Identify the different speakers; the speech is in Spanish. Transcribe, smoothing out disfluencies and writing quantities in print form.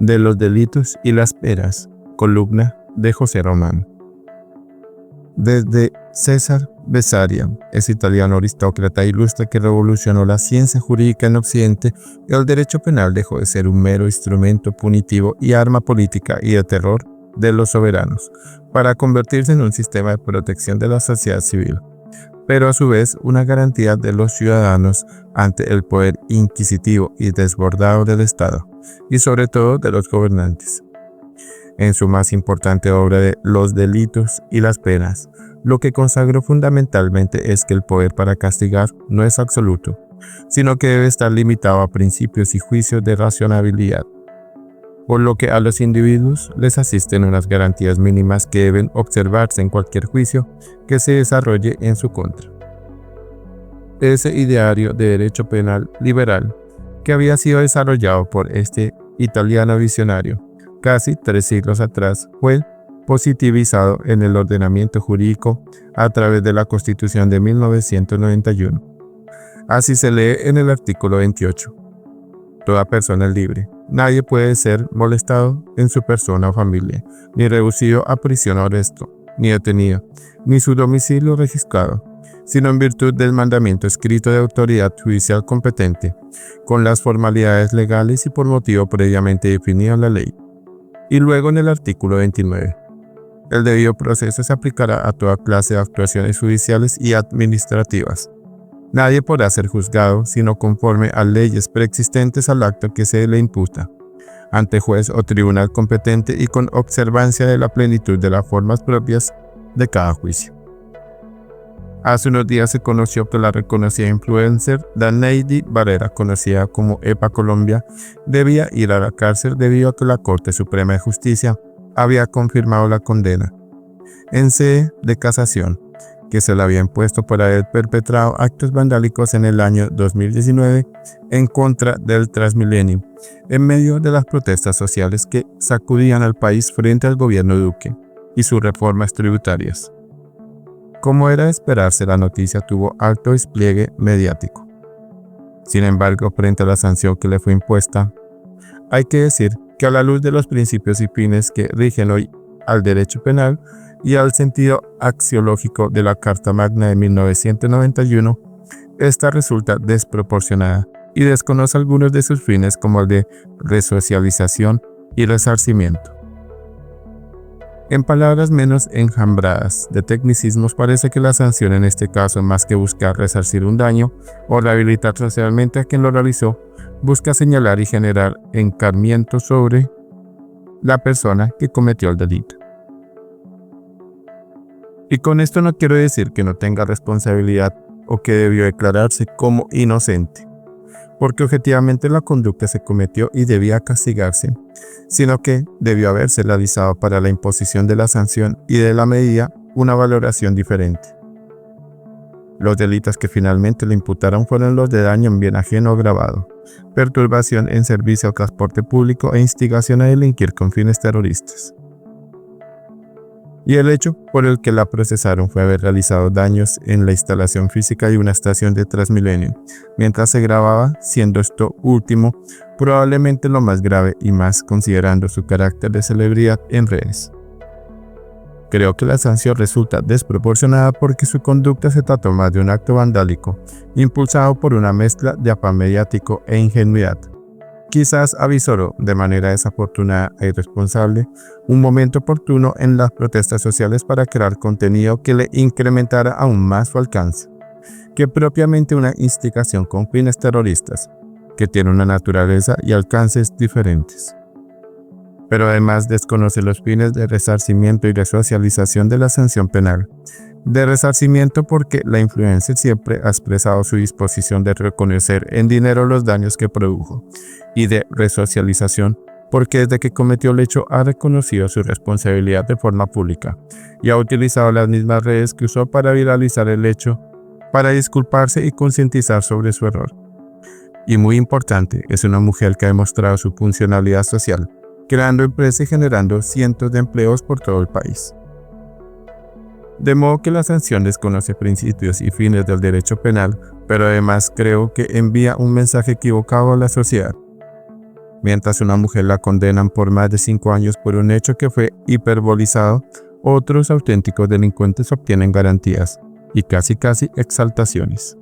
Speaker 1: de los delitos y las penas, columna de José Román. Desde César Bessarion, ese italiano aristócrata ilustre que revolucionó la ciencia jurídica en Occidente, el derecho penal dejó de ser un mero instrumento punitivo y arma política y de terror de los soberanos, para convertirse en un sistema de protección de la sociedad civil, pero a su vez una garantía de los ciudadanos ante el poder inquisitivo y desbordado del Estado, y sobre todo de los gobernantes. En su más importante obra de Los delitos y las penas, lo que consagró fundamentalmente es que el poder para castigar no es absoluto, sino que debe estar limitado a principios y juicios de racionalidad, por lo que a los individuos les asisten unas garantías mínimas que deben observarse en cualquier juicio que se desarrolle en su contra. Ese ideario de derecho penal liberal, que había sido desarrollado por este italiano visionario casi 3 siglos atrás, fue positivizado en el ordenamiento jurídico a través de la Constitución de 1991. Así se lee en el artículo 28. Toda persona es libre. Nadie puede ser molestado en su persona o familia, ni reducido a prisión o arresto, ni detenido, ni su domicilio registrado, sino en virtud del mandamiento escrito de autoridad judicial competente, con las formalidades legales y por motivo previamente definido en la ley. Y luego en el artículo 29. El debido proceso se aplicará a toda clase de actuaciones judiciales y administrativas. Nadie podrá ser juzgado sino conforme a leyes preexistentes al acto que se le imputa, ante juez o tribunal competente y con observancia de la plenitud de las formas propias de cada juicio. Hace unos días se conoció que la reconocida influencer Daneidi Barrera, conocida como EPA Colombia, debía ir a la cárcel debido a que la Corte Suprema de Justicia había confirmado la condena en sede de casación que se le había impuesto por haber perpetrado actos vandálicos en el año 2019 en contra del Transmilenio, en medio de las protestas sociales que sacudían al país frente al gobierno Duque y sus reformas tributarias. Como era de esperarse, la noticia tuvo alto despliegue mediático. Sin embargo, frente a la sanción que le fue impuesta, hay que decir que a la luz de los principios y fines que rigen hoy al derecho penal y al sentido axiológico de la Carta Magna de 1991, esta resulta desproporcionada y desconoce algunos de sus fines como el de resocialización y resarcimiento. En palabras menos enjambradas de tecnicismos, parece que la sanción en este caso, más que buscar resarcir un daño o rehabilitar socialmente a quien lo realizó, busca señalar y generar encarmiento sobre la persona que cometió el delito. Y con esto no quiero decir que no tenga responsabilidad o que debió declararse como inocente, porque objetivamente la conducta se cometió y debía castigarse, sino que debió haberse realizado para la imposición de la sanción y de la medida una valoración diferente. Los delitos que finalmente le imputaron fueron los de daño en bien ajeno agravado, perturbación en servicio al transporte público e instigación a delinquir con fines terroristas. Y el hecho por el que la procesaron fue haber realizado daños en la instalación física de una estación de Transmilenio, mientras se grababa, siendo esto último probablemente lo más grave y más considerando su carácter de celebridad en redes. Creo que la sanción resulta desproporcionada porque su conducta se trató más de un acto vandálico, impulsado por una mezcla de afán mediático e ingenuidad. Quizás avisoró de manera desafortunada e irresponsable un momento oportuno en las protestas sociales para crear contenido que le incrementara aún más su alcance, que propiamente una instigación con fines terroristas, que tiene una naturaleza y alcances diferentes. Pero además desconoce los fines de resarcimiento y resocialización de la sanción penal. De resarcimiento porque la influencer siempre ha expresado su disposición de reconocer en dinero los daños que produjo, y de resocialización porque desde que cometió el hecho ha reconocido su responsabilidad de forma pública y ha utilizado las mismas redes que usó para viralizar el hecho, para disculparse y concientizar sobre su error. Y muy importante, es una mujer que ha demostrado su funcionalidad social, creando empresas y generando cientos de empleos por todo el país. De modo que la sanción desconoce principios y fines del derecho penal, pero además creo que envía un mensaje equivocado a la sociedad. Mientras una mujer la condenan por más de 5 años por un hecho que fue hiperbolizado, otros auténticos delincuentes obtienen garantías y casi exaltaciones.